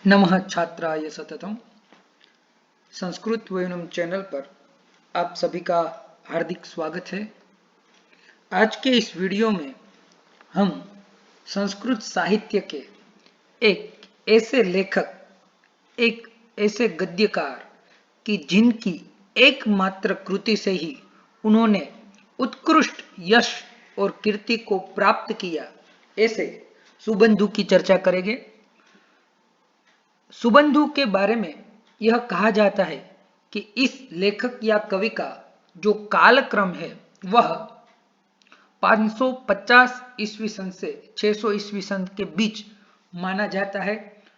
नमः छात्राय सततम। संस्कृत वयनम चैनल पर आप सभी का हार्दिक स्वागत है। आज के इस वीडियो में हम संस्कृत साहित्य के एक ऐसे लेखक, एक ऐसे गद्यकार कि जिनकी एकमात्र कृति से ही उन्होंने उत्कृष्ट यश और कीर्ति को प्राप्त किया, ऐसे सुबंधु की चर्चा करेंगे। सुबंधु के बारे में यह कहा जाता है कि इस लेखक या कवि का जो कालक्रम है वह 550 ईस्वी सन से 600 ईस्वी सन के बीच माना जाता है।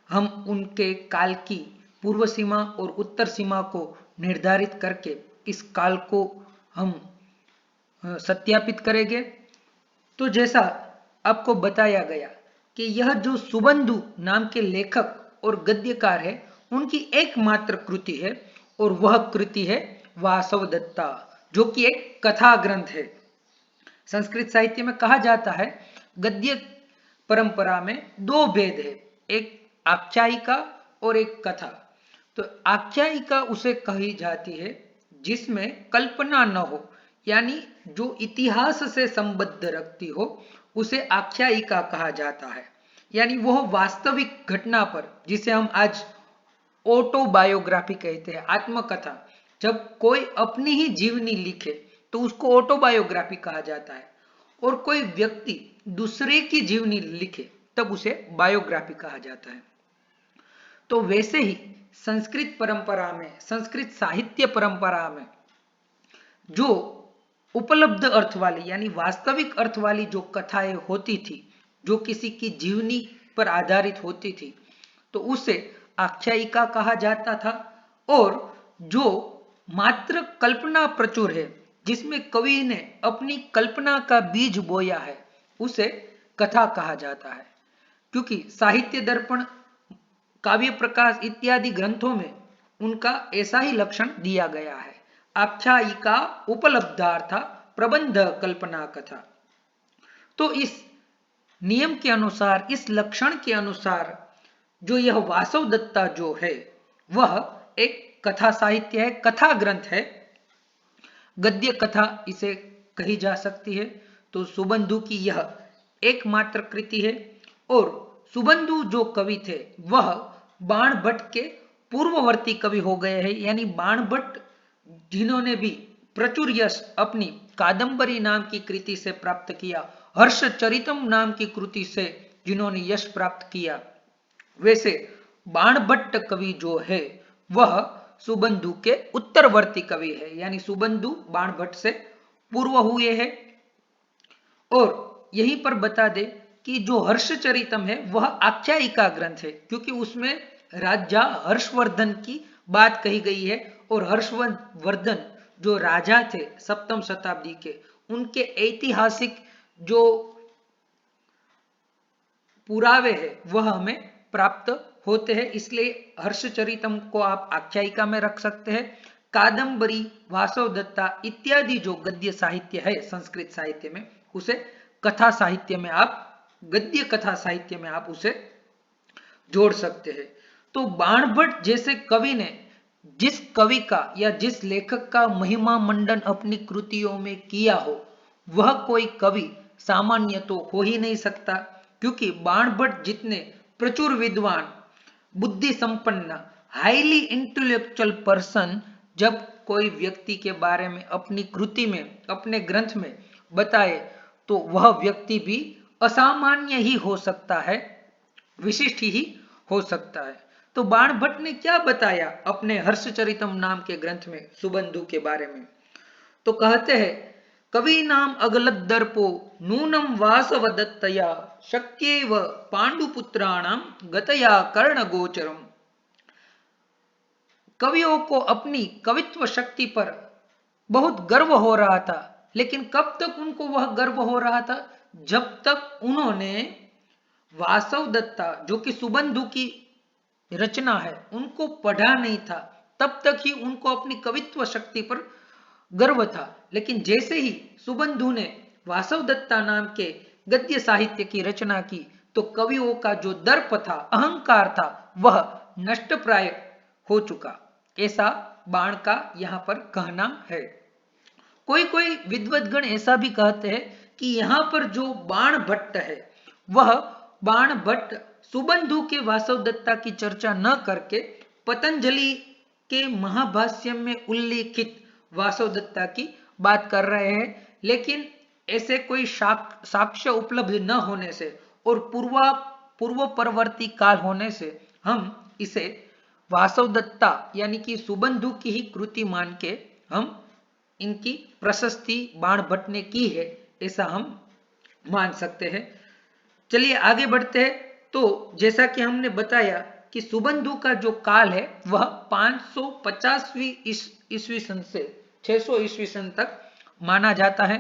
हम उनके काल की पूर्व सीमा और उत्तर सीमा को निर्धारित करके इस काल को हम सत्यापित करेंगे। तो जैसा आपको बताया गया कि यह जो सुबंधु नाम के लेखक और गद्यकार है, उनकी एकमात्र कृति है और वह कृति है वासवदत्ता, जो कि एक कथा ग्रंथ है। संस्कृत साहित्य में कहा जाता है गद्य परंपरा में दो भेद है, एक आख्यायिका और एक कथा। तो आख्यायिका उसे कही जाती है जिसमें कल्पना न हो, यानी जो इतिहास से संबद्ध रखती हो उसे आख्यायिका कहा जाता है। यानी वह वास्तविक घटना पर, जिसे हम आज ऑटोबायोग्राफी कहते हैं, आत्मकथा, जब कोई अपनी ही जीवनी लिखे तो उसको ऑटोबायोग्राफी कहा जाता है, और कोई व्यक्ति दूसरे की जीवनी लिखे तब उसे बायोग्राफी कहा जाता है। तो वैसे ही संस्कृत परंपरा में, संस्कृत साहित्य परंपरा में जो उपलब्ध अर्थ वाली यानी वास्तविक अर्थ वाली जो कथाएं होती थी, जो किसी की जीवनी पर आधारित होती थी, तो उसे आख्यायिका कहा जाता था। और जो मात्र कल्पना प्रचुर है, जिसमें कवि ने अपनी कल्पना का बीज बोया है, उसे कथा कहा जाता है। क्योंकि साहित्य दर्पण, काव्य प्रकाश इत्यादि ग्रंथों में उनका ऐसा ही लक्षण दिया गया है। आख्यायिका उपलब्धार्था प्रबंध कल्पना कथा। तो इस नियम के अनुसार, इस लक्षण के अनुसार जो यह वासवदत्ता जो है वह एक कथा साहित्य है, कथा ग्रंथ है, गद्य कथा इसे कही जा सकती है। तो सुबंधु की यह एकमात्र कृति है। और सुबंधु जो कवि थे वह बाणभट्ट के पूर्ववर्ती कवि हो गए हैं। यानी बाणभट्ट जिन्होंने भी प्रचुर यश अपनी कादंबरी नाम की कृति से प्राप्त किया, हर्षचरितम नाम की कृति से जिन्होंने यश प्राप्त किया, वैसे बाणभट्ट कवि जो है वह सुबंधु के उत्तरवर्ती कवि है। यानी सुबंधु बाणभट्ट से पूर्व हुए हैं। और यहीं पर बता दे कि जो हर्षचरितम है वह आख्यायिका ग्रंथ है, क्योंकि उसमें राजा हर्षवर्धन की बात कही गई है। और हर्षवर्धन जो राजा थे सप्तम शताब्दी के, उनके ऐतिहासिक जो पुरावे हैं वह हमें प्राप्त होते हैं। इसलिए हर्षचरितम को आप आख्यायिका में रख सकते हैं। कादंबरी, वासवदत्ता इत्यादि जो गद्य साहित्य है संस्कृत साहित्य में, उसे कथा साहित्य में आप, गद्य कथा साहित्य में आप उसे जोड़ सकते हैं। तो बाणभट्ट जैसे कवि ने जिस कवि का या जिस लेखक का महिमा मंडन अपनी कृतियों में किया हो, वह कोई कवि सामान्य तो हो ही नहीं सकता। क्योंकि बाणभट्ट जितने प्रचुर विद्वान, बुद्धि संपन्न, हाईली इंटेलेक्चुअल पर्सन जब कोई व्यक्ति के बारे में अपनी कृति में, अपने ग्रंथ में बताए, तो वह व्यक्ति भी असामान्य ही हो सकता है, विशिष्ट ही हो सकता है। तो बाणभट्ट ने क्या बताया अपने हर्षचरितम नाम के ग्रंथ में सुबंधु के बारे में? तो कहते हैं कवि नाम अगलत दर्पो नूनम वासवदत्तया शक्येव पांडुपुत्राणाम गतया कर्ण गोचरम। कवियों को अपनी कवित्व शक्ति पर बहुत गर्व हो रहा था, लेकिन कब तक उनको वह गर्व हो रहा था? जब तक उन्होंने वासवदत्ता, जो कि सुबंधु की रचना है, उनको पढ़ा नहीं था, तब तक ही उनको अपनी कवित्व शक्ति पर गर्व था। लेकिन जैसे ही सुबंधु ने वासवदत्ता नाम के गद्य साहित्य की रचना की, तो कवियों का जो दर्प था, अहंकार था, वह नष्ट प्राय हो चुका, ऐसा बाण का यहाँ पर कहना है। कोई कोई विद्वद्गण ऐसा भी कहते हैं कि यहाँ पर जो बाण भट्ट है वह बाण भट्ट सुबंधु के वासवदत्ता की चर्चा न करके पतंजलि के महाभाष्य में उल्लेखित वासवदत्ता की बात कर रहे हैं, लेकिन ऐसे कोई साक्ष्य उपलब्ध न होने से और पूर्व परवर्ती काल होने से हम इसे वासवदत्ता यानी कि सुबंधु की ही कृति मान के हम इनकी प्रशस्ति बाण भट्ट ने की है ऐसा हम मान सकते हैं। चलिए आगे बढ़ते हैं। तो जैसा कि हमने बताया कि सुबंधु का जो काल है वह 550वीं ईस्वी सन से 600 ईस्वी सन तक माना जाता है।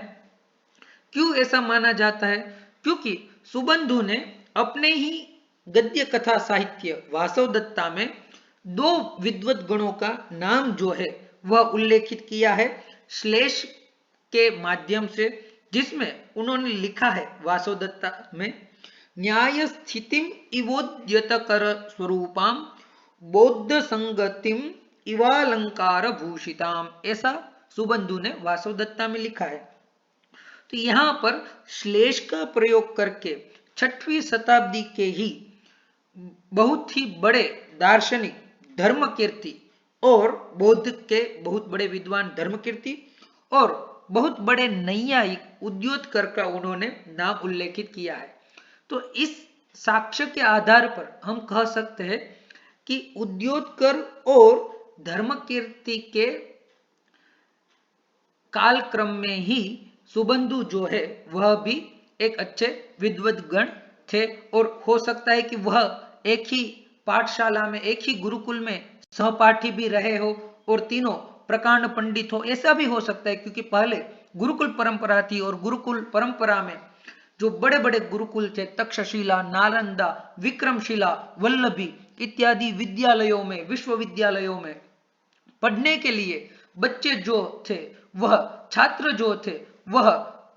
क्यों ऐसा माना जाता है? क्योंकि सुबंधु ने अपने ही गद्य कथा साहित्य वासवदत्ता में दो विद्वत गणों का नाम जो है वह उल्लेखित किया है श्लेष के माध्यम से, जिसमें उन्होंने लिखा है वासवदत्ता में न्याय स्थितिम इवोद्यतकर स्वरूपाम बौद्ध संगतिम इवालंकार भूषिताम, ऐसा सुबंधु ने वासवदत्ता में लिखा है। तो यहां पर श्लेष का प्रयोग करके 6वीं शताब्दी के ही बहुत ही बड़े दार्शनिक धर्मकीर्ति और बौद्ध के बहुत बड़े विद्वान धर्मकीर्ति और बहुत बड़े नैयायिक उद्योतकर का उन्होंने नाम उल्लेखित किया है। तो इस साक्ष्य के आधार पर हम कह सकते हैं कि उद्योतकर और धर्मकीर्ति के कालक्रम में ही सुबंधु जो है वह भी एक अच्छे विद्वद्गण थे और हो सकता है कि वह एक ही पाठशाला में एक ही गुरुकुल में सहपाठी भी रहे हो और तीनों प्रकांड पंडित हो, ऐसा भी हो सकता है क्योंकि पहले गुरुकुल परंपरा थी और गुरुकुल परंपरा में जो बड़े बड़े गुरुकुल थे तक्षशिला, नालंदा, विक्रमशिला, वल्लभी इत्यादि विद्यालयों में विश्वविद्यालयों में पढ़ने के लिए बच्चे जो थे वह छात्र जो थे वह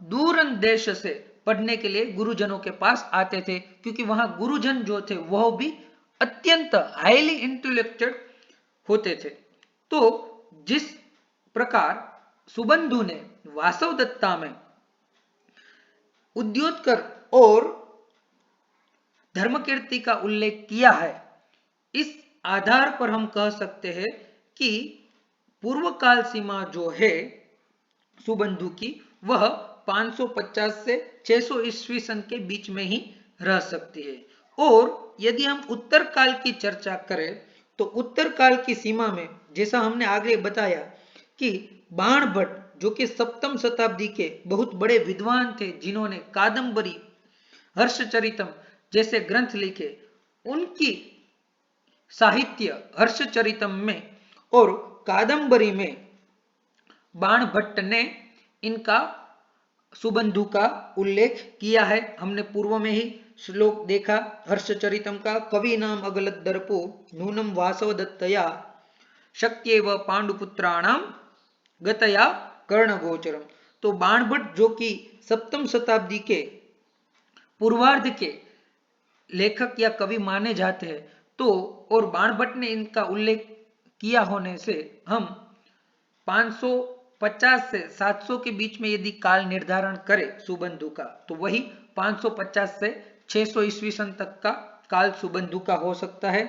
दूर देश से पढ़ने के लिए गुरुजनों के पास आते थे, क्योंकि वहां गुरुजन जो थे वह भी अत्यंत हाईली इंटेलेक्चुअल होते थे। तो जिस प्रकार सुबंधु ने वासवदत्ता में उद्योतकर और धर्मकीर्ति का उल्लेख किया है, इस आधार पर हम कह सकते हैं कि पूर्व काल सीमा जो है सुबंधु की वह 550 से 600 ईस्वी सन के बीच में ही रह सकती है। और यदि हम उत्तर काल की चर्चा करें तो उत्तर काल की सीमा में जैसा हमने आगे बताया कि बाण भट्ट जो कि 7वीं शताब्दी के बहुत बड़े विद्वान थे जिन्होंने कादंबरी, हर्षचरितम जैसे ग्रंथ लिखे, उनकी साहित्य हर्षचरितम में और कादंबरी में बाण भट्ट ने इनका सुबंधु का उल्लेख किया है। हमने पूर्व में ही श्लोक देखा हर्षचरितम का, कवि नाम अगलत दर्पो नूनम वासवदत्तया शक्येव पांडुपुत्राणाम गतया कर्णगोचरम। तो बाण भट्ट जो कि 7वीं शताब्दी के पूर्वार्ध के लेखक या कवि माने जाते हैं, तो और बाण भट्ट ने इनका उल्लेख किया होने से हम 550 से 700 के बीच में यदि काल निर्धारण करें सुबंधु का तो वही 550 से 600 ईस्वी सन तक का काल सुबंधु का हो सकता है।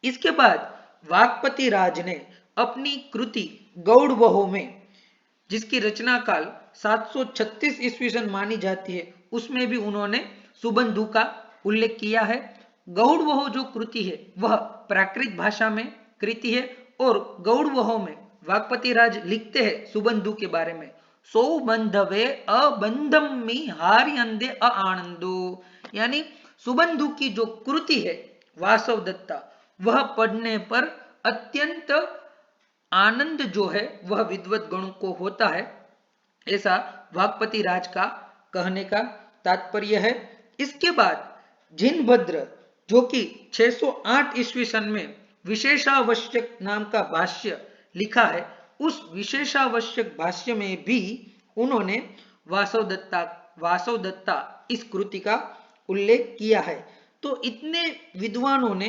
इसके बाद वाक्पति राज ने अपनी कृति गौड़वहो में, जिसकी रचना काल 736 ईस्वी सन मानी जाती है, उसमें भी उन्होंने सुबंधु का उल्लेख किया है। गौड़वहो जो कृति है वह प्राकृत भाषा में कृति है और गौड़वहो में वाक्पति राज लिखते हैं सुबंधु के बारे में, सो बंधवे अबंधम मी हार्यंदे आनंदो, यानी सुबंधु की जो कृति है वासवदत्ता वह पढ़ने पर अत्यंत आनंद जो है वह विद्वत गणों को होता है, ऐसा वाक्पति राज का कहने का तात्पर्य है। इसके बाद जिनभद्र जो कि 608 ईस्वी सन में विशेषावश्यक नाम का भाष्य लिखा है, उस विशेषावश्यक भाष्य में भी उन्होंने वासवदत्ता इस कृति का उल्लेख किया है। तो इतने विद्वानों ने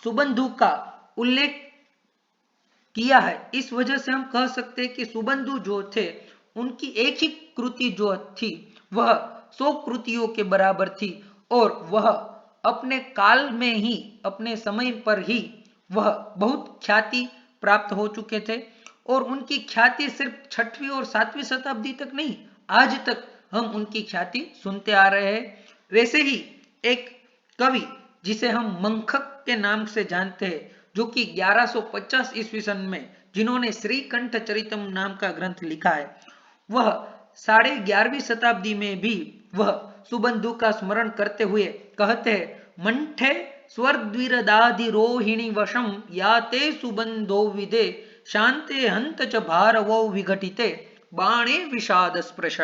सुबंधु का उल्लेख किया है। इस वजह से हम कह सकते हैं कि सुबंधु जो थे उनकी एक ही कृति जो थी वह 100 कृतियों के बराबर थी और वह अपने काल में ही, अपने समय पर ही वह बहुत ख्याति प्राप्त हो चुके थे और उनकी ख्याति सिर्फ 6वीं और 7वीं शताब्दी तक नहीं, आज तक हम उनकी ख्याति सुनते आ रहे हैं। वैसे ही एक कवि जिसे हम मंखक के नाम से जानते हैं, जो कि 1150 ईस्वी सन में जिन्होंने श्रीकंठ चरितम नाम का ग्रंथ लिखा है, वह 11.5वीं शताब्दी में भी वह सुबंधु का स्मरण करते हुए कहते हैं, मंठे स्वर्द्विरदादि रोहिणी वशम याते सुबंधो विदे शांते हंत च भारवो विघटिते बाणे विषाद स्पृश।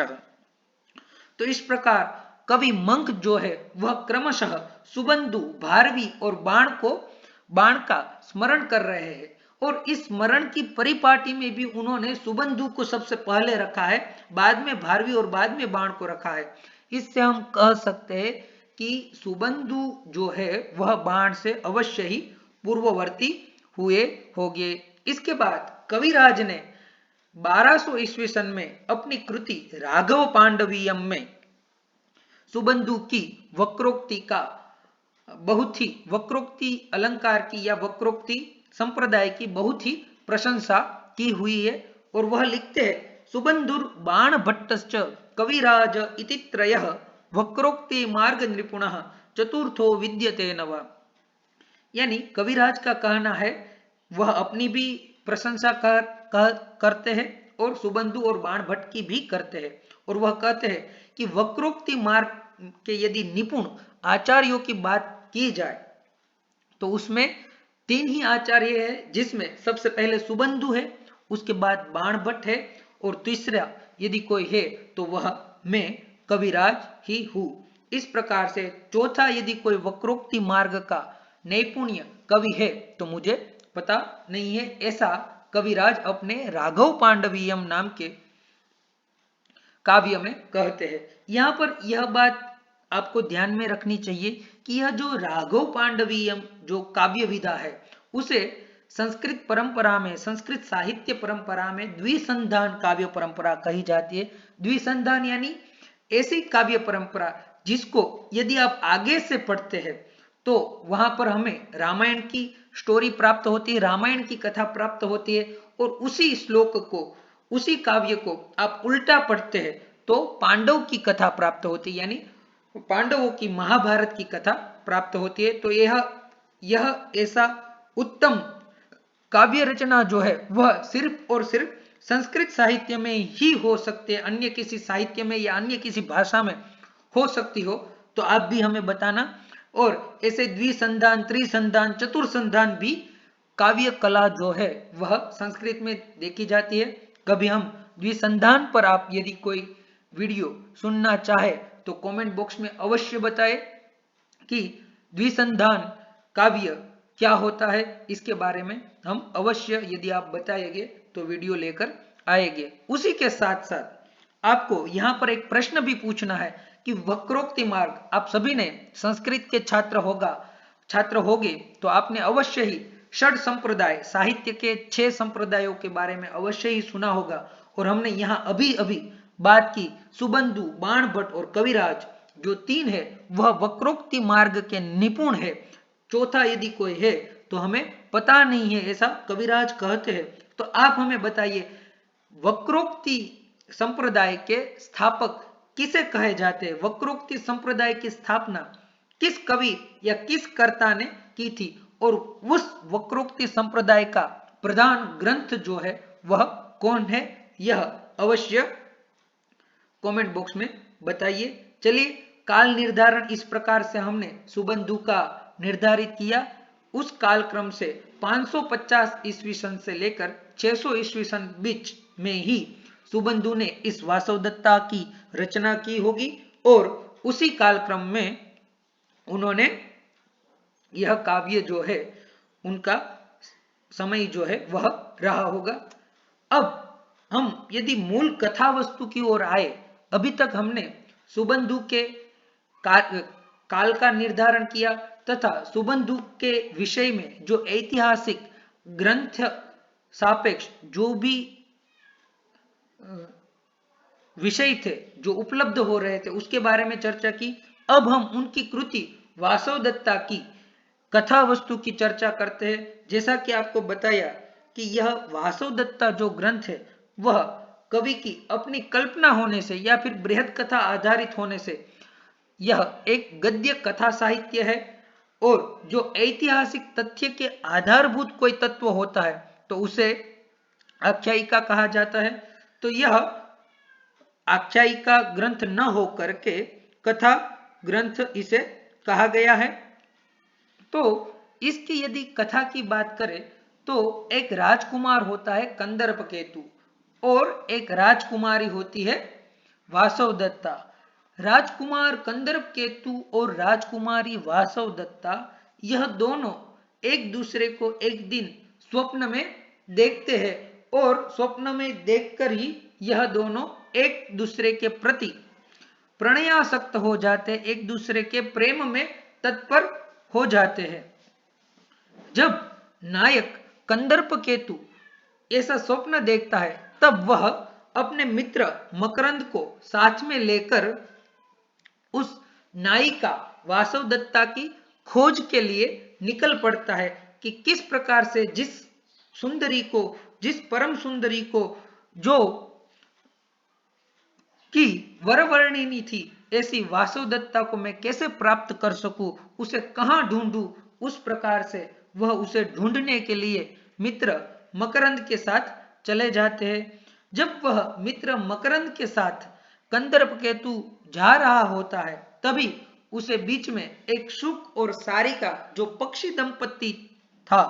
तो इस प्रकार कवि मंक जो है वह क्रमशः सुबंधु, भारवी और बाण का स्मरण कर रहे हैं और इस स्मरण की परिपाटी में भी उन्होंने सुबंधु को सबसे पहले रखा है, बाद में भारवी और बाद में बाण को रखा है। इससे हम कह सकते हैं कि सुबंधु जो है वह बाण से अवश्य ही पूर्ववर्ती हुए होंगे। इसके बाद कविराज ने 1200 ईस्वी सन में अपनी कृति राघव पांडवीयम में सुबंधु की वक्रोक्ति का बहुत ही, वक्रोक्ति अलंकार की या वक्रोक्ति संप्रदाय की बहुत ही प्रशंसा की हुई है और वह लिखते हैं, सुबंधुर बाण भट्टश्च कविराज इति त्रयः वक्रोक्ति मार्ग निपुणः चतुर्थो विद्यते नव। यानी कविराज का कहना है, वह अपनी भी प्रशंसा करते हैं और सुबंधु और बाण भट्ट की भी करते हैं और वह कहते हैं कि वक्रोक्ति मार्ग के यदि निपुण आचार्यों की बात की जाए तो उसमें 3 ही आचार्य है, जिसमें सबसे पहले सुबंधु है, उसके बाद बाण भट्ट है और तीसरा यदि कोई है तो वह मैं कविराज ही हूं। इस प्रकार से चौथा यदि कोई वक्रोक्ति मार्ग का नैपुण्य कवि है तो मुझे पता नहीं है, ऐसा कविराज अपने राघव पांडवीयम नाम के काव्य में कहते हैं। यहाँ पर यह बात आपको ध्यान में रखनी चाहिए कि यह जो राघव पांडवीयम जो काव्य विधा है उसे संस्कृत परंपरा में, संस्कृत साहित्य परंपरा में द्विसंधान काव्य परंपरा कही जाती है। द्विसंधान यानी ऐसी काव्य परंपरा जिसको यदि आप आगे से पढ़ते हैं तो वहां पर हमें रामायण की स्टोरी प्राप्त होती है, रामायण की कथा प्राप्त होती है और उसी श्लोक को, उसी काव्य को आप उल्टा पढ़ते हैं तो पांडव की कथा प्राप्त होती है, यानी पांडवों की महाभारत की कथा प्राप्त होती है। तो यह ऐसा उत्तम काव्य रचना जो है वह सिर्फ और सिर्फ संस्कृत साहित्य में ही हो सकते हैं, अन्य किसी साहित्य में या अन्य किसी भाषा में हो सकती हो तो आप भी हमें बताना। और ऐसे द्विसंधान, त्रिसंधान, चतुर्संधान भी काव्य कला जो है वह संस्कृत में देखी जाती है। कभी हम द्विसंधान पर आप यदि कोई वीडियो सुनना चाहे तो कमेंट बॉक्स में अवश्य बताएं कि द्विसंधान काव्य क्या होता है, इसके बारे में हम अवश्य यदि आप बताएंगे तो वीडियो लेकर आएंगे। उसी के साथ साथ आपको यहाँ पर एक प्रश्न भी पूछना है कि वक्रोक्ति मार्ग, आप सभी ने संस्कृत के छात्र होगे तो आपने अवश्य ही षड संप्रदाय, साहित्य के 6 संप्रदायों के बारे में अवश्य ही सुना होगा और हमने यहाँ अभी अभी बात की सुबंधु, बाण भट्ट और कविराज जो 3 है वह वक्रोक्ति मार्ग के निपुण है। चौथा यदि कोई है तो हमें पता नहीं है, ऐसा कविराज कहते हैं। तो आप हमें बताइए वक्रोक्ति संप्रदाय के स्थापक किसे कहे जाते हैं, वक्रोक्ति संप्रदाय की स्थापना किस कवि या किस कर्ता ने की थी और उस वक्रोक्ति संप्रदाय का प्रधान ग्रंथ जो है वह कौन है, यह अवश्य कमेंट बॉक्स में बताइए। चलिए, काल निर्धारण इस प्रकार से हमने सुबंधु का निर्धारित किया। उस कालक्रम से 550 ईस्वी सन से लेकर 600 ईस्वी सन बीच में ही सुबंधु ने इस वासवदत्ता की रचना की होगी और उसी कालक्रम में उन्होंने यह काव्य जो है उनका समय जो है वह रहा होगा। अब हम यदि मूल कथा वस्तु की ओर आए, अभी तक हमने सुबंधु के काल का निर्धारण किया तथा सुबंधु के विषय में जो ऐतिहासिक ग्रंथ सापेक्ष जो भी विषय थे जो उपलब्ध हो रहे थे उसके बारे में चर्चा की। अब हम उनकी कृति वासवदत्ता की कथा वस्तु की चर्चा करते हैं। जैसा कि आपको बताया कि यह वासवदत्ता जो ग्रंथ है वह कवि की अपनी कल्पना होने से या फिर बृहद कथा आधारित होने से यह एक गद्य कथा साहित्य है, और जो ऐतिहासिक तथ्य के आधारभूत कोई तत्व होता है तो उसे आख्यायिका कहा जाता है। तो यह आख्यायिका ग्रंथ न होकर के कथा ग्रंथ इसे कहा गया है। तो इसकी यदि कथा की बात करें तो एक राजकुमार होता है कंदर्पकेतु और एक राजकुमारी होती है वासवदत्ता। राजकुमार कंदर्पकेतु और राजकुमारी वासवदत्ता यह दोनों एक दूसरे को एक दिन स्वप्न में देखते हैं और स्वप्न में देखकर ही यह दोनों एक दूसरे के प्रति प्रणयासक्त हो जाते, एक दूसरे के प्रेम में तत्पर हो जाते हैं। जब नायक कंदर्पकेतु ऐसा स्वप्न देखता है तब वह अपने मित्र मकरंद को साथ में लेकर उस नायिका वासवदत्ता की खोज के लिए निकल पड़ता है कि किस प्रकार से जिस सुंदरी को, जिस परम सुंदरी को जो कि वरवर्णिनी थी, ऐसी वासवदत्ता को मैं कैसे प्राप्त कर सकूं, उसे कहां ढूंढूं, उस प्रकार से वह उसे ढूंढने के लिए मित्र मकरंद के साथ चले जाते हैं। जब वह मित्र मकरंद के साथ कंदर्पकेतु जा रहा होता है तभी उसे बीच में एक शुक और सारिका जो पक्षी दंपति था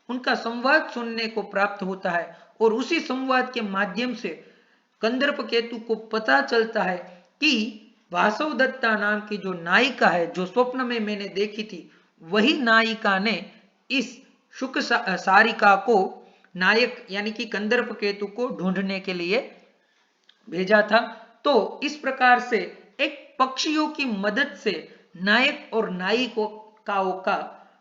उनका संवाद सुनने को प्राप्त होता है, और उसी संवाद के माध्यम से कंदर्पकेतु को पता चलता है कि वासवदत्ता नाम की जो नायिका है जो स्वप्न में मैंने देखी थी, वही नायिका ने इस शुक सारिका को नायक यानी कि कंदर्पकेतु को ढूंढने के लिए भेजा था। तो इस प्रकार से एक पक्षियों की मदद से नायक और नायिकाओं का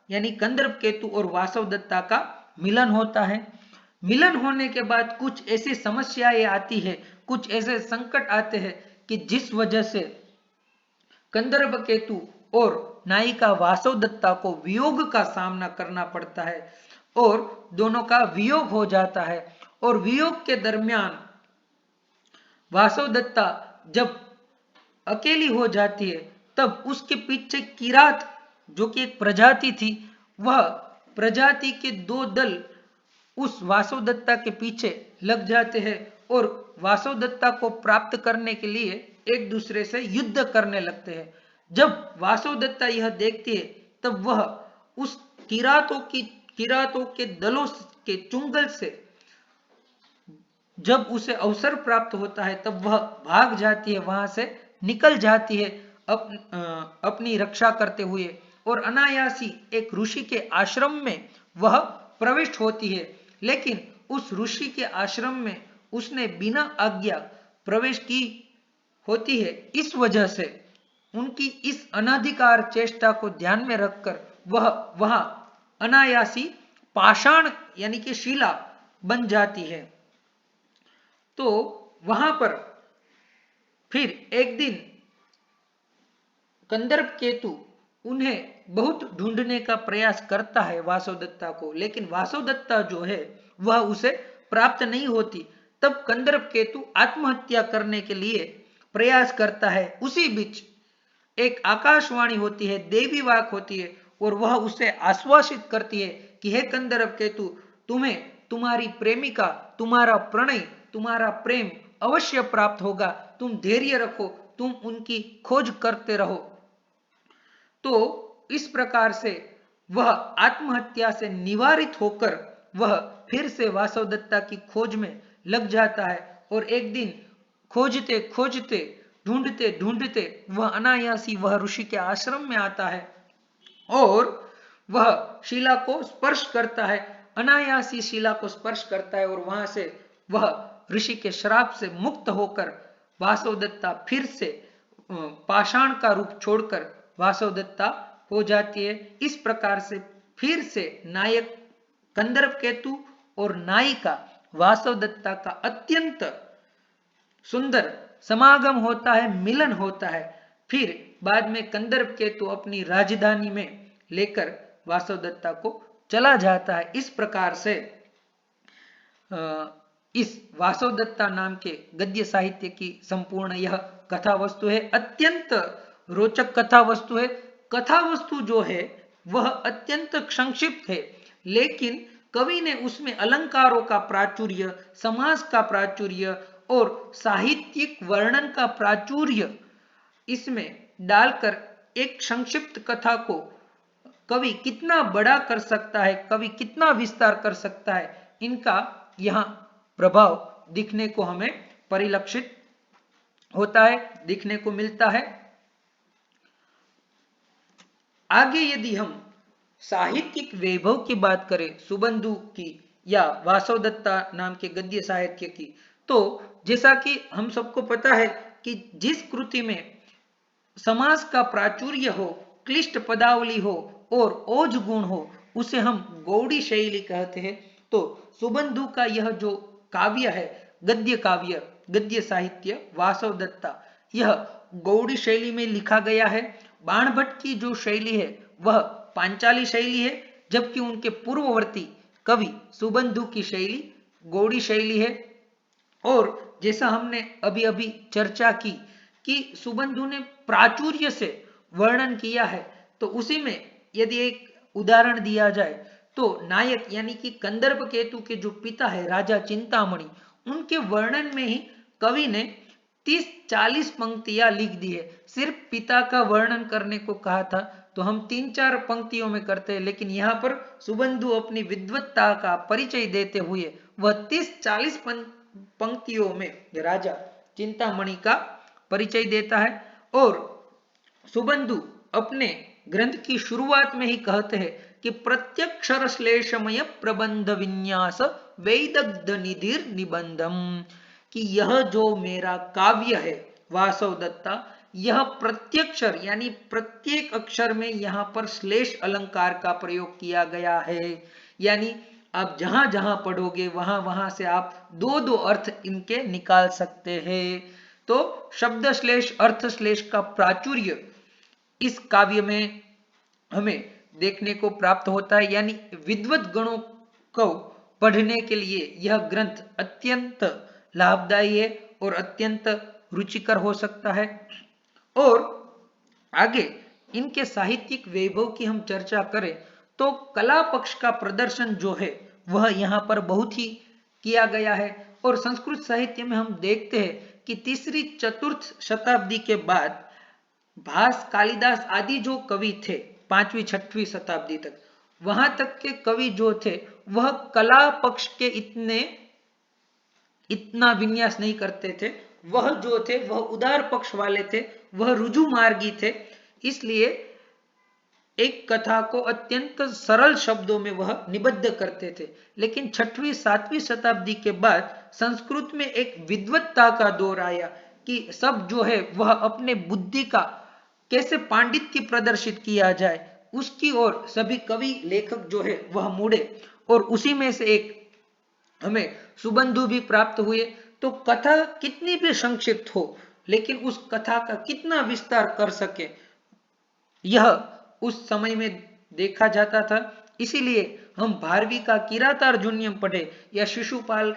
यानी कंदर्पकेतु और वासवदत्ता का मिलन होता है। मिलन होने के बाद कुछ ऐसी समस्याएं आती है, कुछ ऐसे संकट आते हैं कि जिस वजह से कंदर्पकेतु और नायिका वासवदत्ता को वियोग का सामना करना पड़ता है और दोनों का वियोग हो जाता है। और वियोग के दरमियान वासवदत्ता जब अकेली हो जाती है तब उसके पीछे किरात जो कि एक प्रजाति थी, वह प्रजाति के दो दल उस वासवदत्ता के पीछे लग जाते हैं और वासवदत्ता को प्राप्त करने के लिए एक दूसरे से युद्ध करने लगते हैं। जब वासवदत्ता यह देखती है तब वह उस किरातों के दलों के चुंगल से जब उसे अवसर प्राप्त होता है तब वह भाग जाती है, वहां से निकल जाती है अपनी रक्षा करते हुए, और अनायासी एक ऋषि के आश्रम में वह प्रविष्ट होती है। लेकिन उस ऋषि के आश्रम में उसने बिना आज्ञा प्रवेश की होती है। इस वजह से उनकी इस अनाधिकार चेष्टा को ध्यान में रखकर वह वहां अनायासी पाषाण यानी कि शिला बन जाती है। तो वहां पर फिर एक दिन कंदर्पकेतु उन्हें बहुत ढूंढने का प्रयास करता है वासवदत्ता को, लेकिन वासवदत्ता जो है वह उसे प्राप्त नहीं होती। तब कंदर्पकेतु आत्महत्या करने के लिए प्रयास करता है। उसी बीच एक आकाशवाणी होती है, देवी वाक होती है, और वह उसे आश्वासित करती है कि हे कंदर्पकेतु, तुम्हें तुम्हारी प्रेमिका, तुम्हारा प्रणय, तुम्हारा प्रेम अवश्य प्राप्त होगा, तुम धैर्य रखो, तुम उनकी खोज करते रहो। तो इस प्रकार से वह आत्महत्या से निवारित होकर वह फिर से वासवदत्ता की खोज में लग जाता है, और एक दिन खोजते खोजते ढूंढते ढूंढते वह अनायासी वह ऋषि के आश्रम में आता है और वह शिला को स्पर्श करता है, अनायासी शिला को स्पर्श करता है, और वहां से वह ऋषि के श्राप से मुक्त होकर वासवदत्ता फिर से पाषाण का रूप छोड़कर वासवदत्ता हो जाती है। इस प्रकार से फिर से नायक कंदर्प केतु और नायिका वासवदत्ता का अत्यंत सुंदर समागम होता है, मिलन होता है। फिर बाद में कंदर्प केतु अपनी राजधानी में लेकर वासवदत्ता को चला जाता है। इस प्रकार से इस वासवदत्ता नाम के गद्य साहित्य की संपूर्ण यह कथा वस्तु है। अत्यंत रोचक कथा वस्तु है। कथा वस्तु जो है वह अत्यंत संक्षिप्त है, लेकिन कवि ने उसमें अलंकारों का प्राचुर्य, समास का प्राचुर्य और साहित्यिक वर्णन का प्राचुर्य इसमें डालकर एक संक्षिप्त कथा को कवि कितना बड़ा कर सकता है, कवि कितना विस्तार कर सकता है, इनका यहाँ प्रभाव दिखने को हमें परिलक्षित होता है, दिखने को मिलता है। आगे यदि हम साहित्यिक वैभव की बात करें सुबंधु की या वासवदत्ता नाम के गद्य साहित्य की, तो जैसा कि हम सबको पता है कि जिस कृति में समास का प्राचुर्य हो, क्लिष्ट पदावली हो और ओज गुण हो, उसे हम गौड़ी शैली कहते हैं। तो सुबंधु का यह जो काव्य है, गद्य काव्य, गद्य साहित्य वासवदत्ता, यह गौड़ी शैली में लिखा गया है। बाणभट्ट की जो शैली है वह पांचाली शैली है, जबकि उनके पूर्ववर्ती कवि सुबंधु की शैली गौड़ी शैली है। और जैसा हमने अभी अभी चर्चा की कि सुबंधु ने प्राचुर्य से वर्णन किया है, तो उसी में यदि एक उदाहरण दिया जाए तो नायक यानी कि कंदर्प केतु के जो पिता है राजा चिंतामणि, उनके वर्णन में ही कवि ने 30-40 पंक्तियां लिख दी है। सिर्फ पिता का वर्णन करने को कहा था तो हम 3-4 पंक्तियों में करते हैं, लेकिन यहाँ पर सुबंधु अपनी विद्वत्ता का परिचय देते हुए वह 30-40 पंक्तियों में राजा चिंतामणि का परिचय देता है। और सुबंधु अपने ग्रंथ की शुरुआत में ही कहते हैं कि प्रत्यक्षर श्लेषमय प्रबंध विन्यास वेदग्ध निधिर निबंधम, कि यह जो मेरा काव्य है वासवदत्ता, यह प्रत्यक्षर यानी प्रत्येक अक्षर में यहाँ पर श्लेष अलंकार का प्रयोग किया गया है। यानी आप जहां जहां पढ़ोगे वहां वहां से आप दो दो अर्थ इनके निकाल सकते हैं। तो शब्द श्लेष अर्थ श्लेष का प्राचुर्य इस काव्य में हमें देखने को प्राप्त होता है। यानी विद्वत गणों को पढ़ने के लिए यह ग्रंथ अत्यंत लाभदायी है और अत्यंत रुचिकर हो सकता है। और आगे इनके साहित्यिक वैभव की हम चर्चा करें तो कला पक्ष का प्रदर्शन जो है वह यहाँ पर बहुत ही किया गया है। और संस्कृत साहित्य में हम देखते हैं कि 3री-4th शताब्दी के बाद भास, कालिदास आदि जो कवि थे 5वीं-6वीं शताब्दी तक, वहां तक के कवि जो थे वह कला पक्ष के इतना विन्यास नहीं करते थे। वह जो थे वह उदार पक्ष वाले थे, वह रुजु मार्गी थे। इसलिए एक कथा को अत्यंत सरल शब्दों में वह निबद्ध करते थे। लेकिन 6वीं-7वीं शताब्दी के बाद संस्कृत में एक विद्वत्ता का दौर आया कि सब जो है वह अपने बुद्धि का कैसे पांडित्य प्रदर्शित किया जाए, उसकी ओर सभी कवि लेखक जो है वह मुड़े। और उसी में से एक हमें सुबंधु भी प्राप्त हुए। तो कथा कितनी भी संक्षिप्त हो, लेकिन उस कथा का कितना विस्तार कर सके, यह उस समय में देखा जाता था। इसीलिए हम भारवी का किरातार्जुनीयम पढ़े या शिशुपाल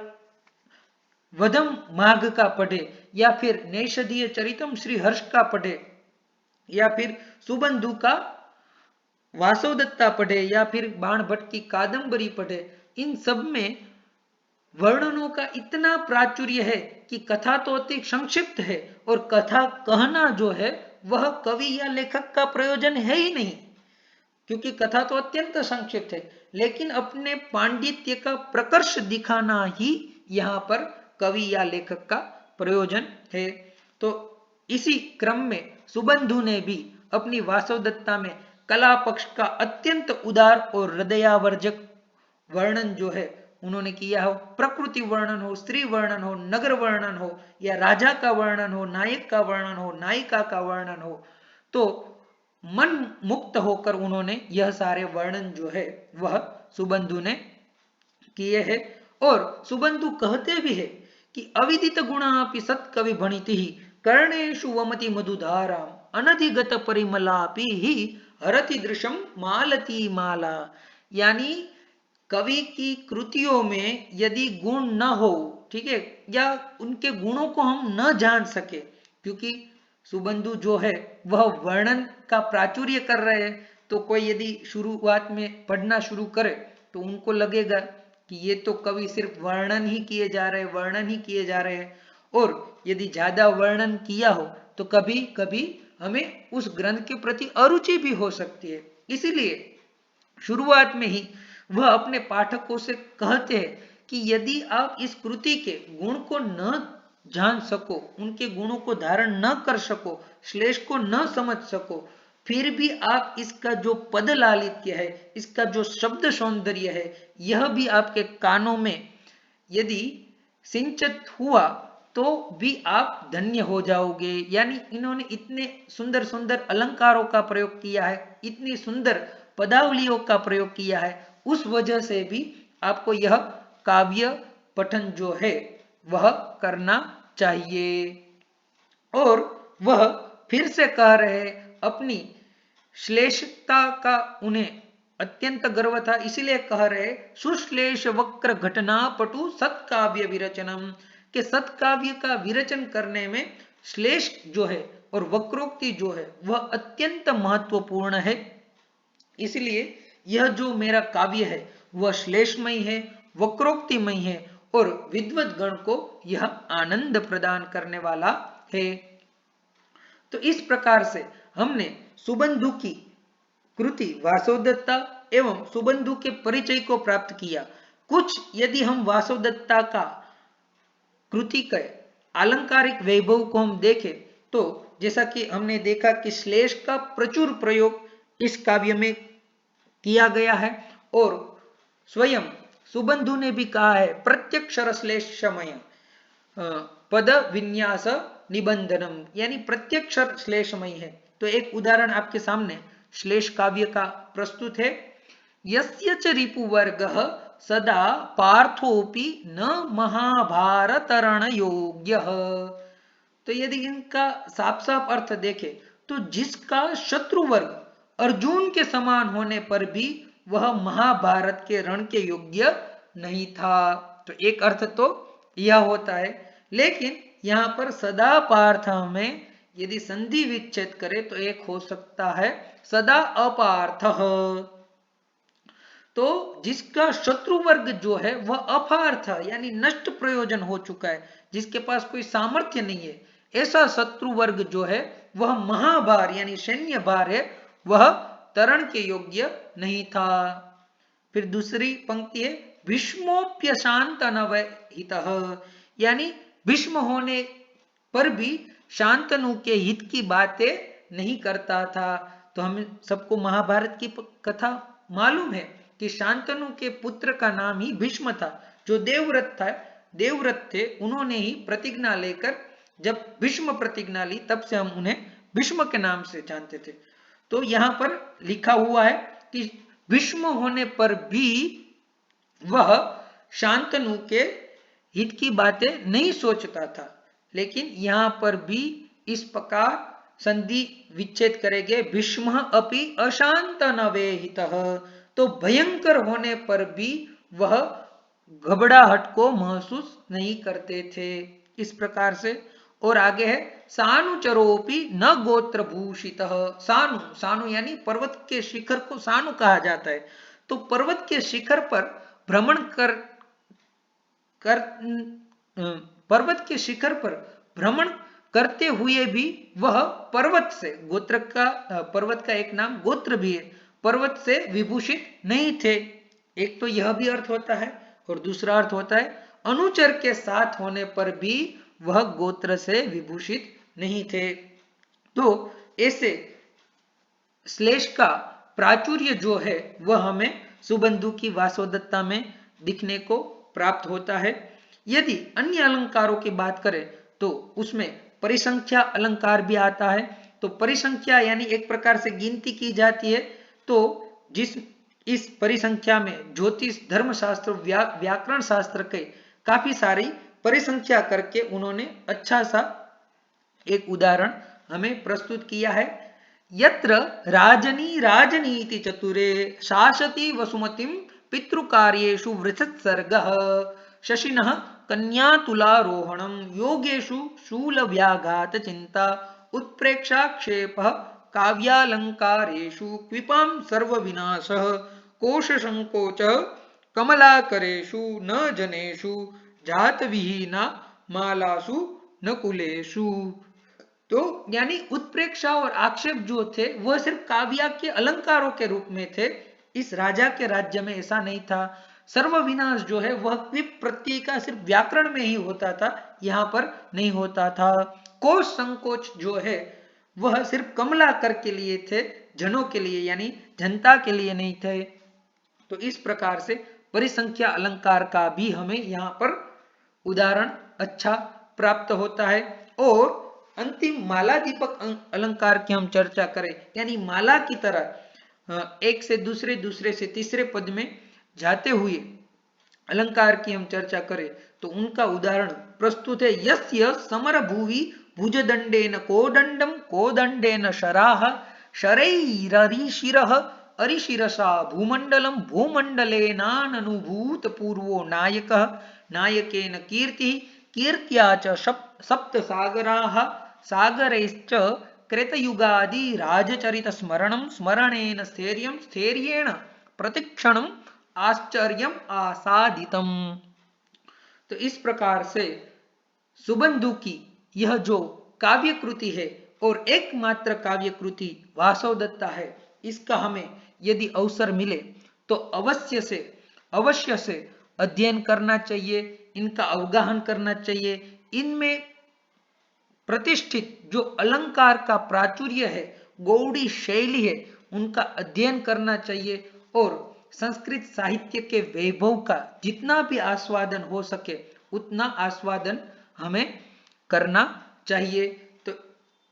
वधम माघ का पढ़े या फिर नैषधीय चरितम श्री हर्ष का पढ़े या फिर सुबंधु का वासवदत्ता पढ़े या फिर बाणभट्ट की कादंबरी पढ़े, इन सब में वर्णनों का इतना प्राचुर्य है कि कथा तो अति संक्षिप्त है और कथा कहना जो है वह कवि या लेखक का प्रयोजन है ही नहीं, क्योंकि कथा तो अत्यंत संक्षिप्त है। लेकिन अपने पांडित्य का प्रकर्ष दिखाना ही यहाँ पर कवि या लेखक का प्रयोजन है। तो इसी क्रम में सुबंधु ने भी अपनी वासवदत्ता में कला पक्ष का अत्यंत उदार और हृदयावर्जक वर्णन जो है उन्होंने किया हो। प्रकृति वर्णन हो, स्त्री वर्णन हो, नगर वर्णन हो या राजा का वर्णन हो, नायक का वर्णन हो, नायिका का वर्णन हो, तो मन मुक्त होकर उन्होंने यह सारे वर्णन जो है वह सुबंधु ने किए हैं। और सुबंधु कहते भी है कि अविदित गुणापि सत्कवि भणिति कर्णेषु वमति मधुधाराम अनधिगत परिमलापि ही हरति दृशम मालती माला। यानी कवि की कृतियों में यदि गुण न हो, ठीक है, या उनके गुणों को हम न जान सके, क्योंकि सुबंधु जो है वह वर्णन का प्राचुर्य कर रहे हैं, तो कोई यदि शुरुआत में पढ़ना शुरू करे तो उनको लगेगा कि ये तो कवि सिर्फ वर्णन ही किए जा रहे हैं, वर्णन ही किए जा रहे हैं। और यदि ज्यादा वर्णन किया हो तो कभी कभी हमें उस ग्रंथ के प्रति अरुचि भी हो सकती है। इसीलिए शुरुआत में ही वह अपने पाठकों से कहते हैं कि यदि आप इस कृति के गुण को न जान सको, उनके गुणों को धारण न कर सको, श्लेष को न समझ सको, फिर भी आप इसका जो पद लालित्य है, इसका जो शब्द सौंदर्य है, यह भी आपके कानों में यदि सिंचित हुआ तो भी आप धन्य हो जाओगे। यानी इन्होंने इतने सुंदर सुंदर अलंकारों का प्रयोग किया है, इतनी सुंदर पदावलियों का प्रयोग किया है, उस वजह से भी आपको यह काव्य पठन जो है वह करना चाहिए। और वह फिर से कह रहे अपनी श्लेषता का उन्हें अत्यंत गर्व था, इसीलिए कह रहे सुश्लेष वक्र घटना पटु सत्काव्य विरचनम, के सत्काव्य का विरचन करने में श्लेष जो है और वक्रोक्ति जो है वह अत्यंत महत्वपूर्ण है। इसलिए यह जो मेरा काव्य है वह श्लेषमय है, वक्रोक्तिमय है और विद्वत गण को यह आनंद प्रदान करने वाला है। तो इस प्रकार से हमने सुबंधु की कृति वासवदत्ता एवं सुबंधु के परिचय को प्राप्त किया। कुछ यदि हम वासवदत्ता का कृति के आलंकारिक वैभव को हम देखें तो जैसा कि हमने देखा कि श्लेष का प्रचुर प्रयोग इस काव्य में किया गया है और स्वयं सुबंधु ने भी कहा है प्रत्यक्षर श्लेषमय पद विन्यास निबंधनम, यानी प्रत्यक्षर श्लेषमय है। तो एक उदाहरण आपके सामने श्लेष काव्य का प्रस्तुत है। यस्य च रिपुवर्गः सदा पार्थोपि न महाभारतरण योग्यः। तो यदि इनका साफ साफ अर्थ देखें तो जिसका शत्रु वर्ग अर्जुन के समान होने पर भी वह महाभारत के रण के योग्य नहीं था। तो एक अर्थ तो यह होता है, लेकिन यहाँ पर सदा पार्थ में यदि संधि विच्छेद करे तो एक हो सकता है सदा अपार्थ। तो जिसका शत्रु वर्ग जो है वह अपार्थ यानी नष्ट प्रयोजन हो चुका है, जिसके पास कोई सामर्थ्य नहीं है, ऐसा शत्रु वर्ग जो है वह महाभार यानी सैन्य भार है, वह तरण के योग्य नहीं था। फिर दूसरी पंक्ति है भीष्मोप्य शांत अनवहितः, यानी भीष्म होने पर भी शांतनु के हित की बातें नहीं करता था। तो हम सबको महाभारत की कथा मालूम है कि शांतनु के पुत्र का नाम ही भीष्म था, जो देवव्रत था, देवव्रत थे, उन्होंने ही प्रतिज्ञा लेकर, जब भीष्म प्रतिज्ञा ली तब से हम उन्हें भीष्म के नाम से जानते थे। तो यहां पर लिखा हुआ है कि भीष्म होने पर भी वह शांतनु के हित की बातें नहीं सोचता था, लेकिन यहां पर भी इस प्रकार संधि विच्छेद करेंगे भीष्म अपि अशांत नवेहितः, तो भयंकर होने पर भी वह घबराहट को महसूस नहीं करते थे। इस प्रकार से और आगे है सानुचरोपि न गोत्र भूषित। सानु, सानु यानी पर्वत के शिखर को सानु कहा जाता है। तो पर्वत के शिखर पर भ्रमण पर्वत के शिखर पर भ्रमण करते हुए भी वह पर्वत से, गोत्र का, पर्वत का एक नाम गोत्र भी है, पर्वत से विभूषित नहीं थे। एक तो यह भी अर्थ होता है और दूसरा अर्थ होता है अनुचर के साथ होने पर भी वह गोत्र से विभूषित नहीं थे। तो ऐसे श्लेष का प्राचुर्य जो है वह हमें सुबंधु की वासवदत्ता में दिखने को प्राप्त होता है। यदि अन्य अलंकारों की बात करें तो उसमें परिसंख्या अलंकार भी आता है। तो तो परिसंख्या यानी एक प्रकार से गिनती की जाती है। तो इस परिसंख्या में ज्योतिष, धर्मशास्त्र, व्याकरण शास्त्र के काफी सारी परिसंख्या करके उन्होंने अच्छा सा एक उदाहरण हमें प्रस्तुत किया है। यत्र राजनी राजनीति चतुरे शासति वसुमतिम पितृकार्येषु वृषत्सर्गः शशिनः कन्यातुलारोहणं योगेषु शूलव्याघात चिंता उत्प्रेक्षाक्षेपः काव्यालंकारेषु क्विपां सर्वविनाशः कोशसंकोचः कमलाकरेषु न जनेषु जातविहीना मालासु न कुलेषु। तो यानी उत्प्रेक्षा और आक्षेप जो थे वह सिर्फ काव्या के अलंकारों के रूप में थे। इस राजा के राज्य में ऐसा नहीं था। सर्वविनाश जो है वह क्विप प्रत्यय का सिर्फ व्याकरण में ही होता था, यहाँ पर नहीं होता था। कोश संकोच जो है वह सिर्फ कमलाकर के लिए थे, जनों के लिए यानी जनता के लिए नहीं थे। तो इस प्रकार से परिसंख्या अलंकार का भी हमें यहाँ पर उदाहरण अच्छा प्राप्त होता है। और अंतिम माला दीपक अलंकार की हम चर्चा करें, यानी माला की तरह एक से दूसरे, दूसरे से तीसरे पद में जाते हुए अलंकार की हम चर्चा करें तो उनका उदाहरण प्रस्तुत है। यस्य समर भुवि भुजदंडेन कोदंडम कोदंडेन शराः शरैररिशिरः अरिशिरसा भूमंडलम भूमंडलेनानुभूत पूर्वो नायकः नायकेन कीर्तिः कीर्त्या च सप्त सागराः सागरैश्च कृतयुगादि राजचरित स्मरणं स्मरणेन स्थैर्यं स्थैर्येण प्रतिक्षणं आश्चर्यम आसादितम। तो इस प्रकार से सुबंधु की यह जो काव्य कृति है और एकमात्र काव्य कृति वासवदत्ता है, इसका हमें यदि अवसर मिले तो अवश्य से अध्ययन करना चाहिए, इनका अवगाहन करना चाहिए। इनमें प्रतिष्ठित जो अलंकार का प्राचुर्य है, गौड़ी शैली है, उनका अध्ययन करना चाहिए और संस्कृत साहित्य के वैभव का जितना भी आस्वादन हो सके उतना आस्वादन हमें करना चाहिए। तो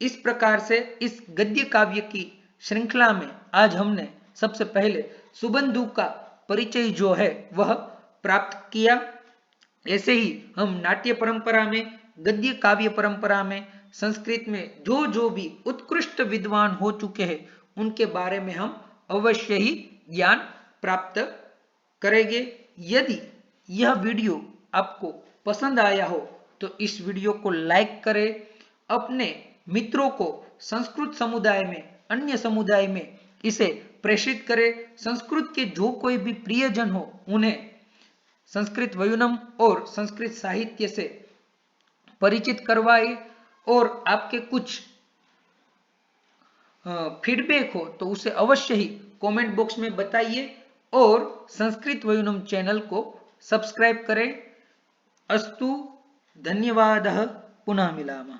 इस प्रकार से इस गद्य काव्य की श्रृंखला में आज हमने सबसे पहले सुबंधु का परिचय जो है वह प्राप्त किया। ऐसे ही हम नाट्य परंपरा में, गद्य काव्य परंपरा में, संस्कृत में जो जो भी उत्कृष्ट विद्वान हो चुके हैं उनके बारे में हम अवश्य ही ज्ञान प्राप्त करेंगे। यदि यह वीडियो आपको पसंद आया हो तो इस वीडियो को लाइक करें, अपने मित्रों को संस्कृत समुदाय में, अन्य समुदाय में इसे प्रेषित करें। संस्कृत के जो कोई भी प्रियजन हो उन्हें संस्कृत वयुनम और संस्कृत साहित्य से परिचित करवाए और आपके कुछ फीडबैक हो तो उसे अवश्य ही कमेंट बॉक्स में बताइए और संस्कृत वयुनम चैनल को सब्सक्राइब करें। अस्तु, धन्यवादः, पुनः मिलामः।